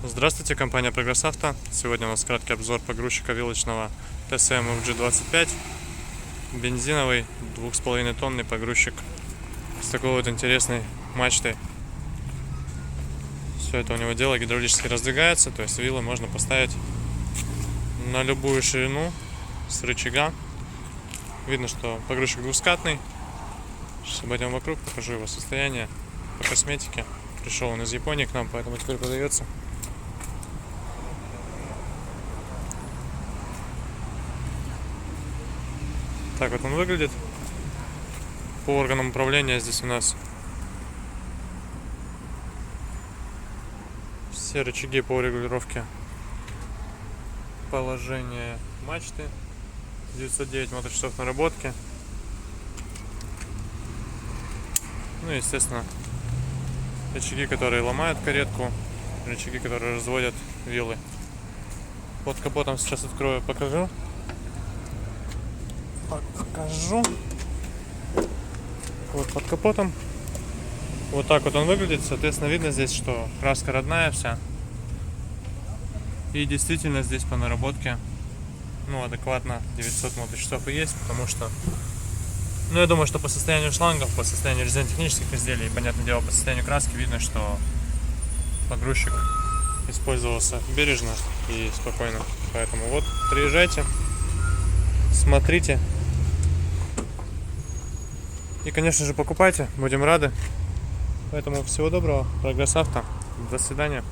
Здравствуйте, компания Прогресс Авто. Сегодня у нас краткий обзор погрузчика вилочного TSM FG25. Бензиновый 2,5 тонный погрузчик с такой вот интересной мачтой. Все это у него дело гидравлически раздвигается, то есть вилы можно поставить на любую ширину с рычага. Видно, что погрузчик двускатный. Сейчас обойдем вокруг, покажу его состояние по косметике. Пришел он из Японии к нам, поэтому теперь продается. Так вот он выглядит. По органам управления здесь у нас все рычаги по регулировке положения мачты. 909 моточасов наработки. Ну и, естественно, рычаги, которые ломают каретку, рычаги, которые разводят вилы. Под капотом сейчас открою, покажу. Вот под капотом. Вот так вот он выглядит. Соответственно, видно здесь, что краска родная вся. И действительно здесь по наработке, адекватно 900 моточасов и есть, потому что, я думаю, что по состоянию шлангов, по состоянию резинотехнических изделий, и, понятное дело, по состоянию краски видно, что погрузчик использовался бережно и спокойно. Поэтому вот, приезжайте, смотрите. И, конечно же, покупайте, будем рады. Поэтому всего доброго, Прогресс Авто, до свидания.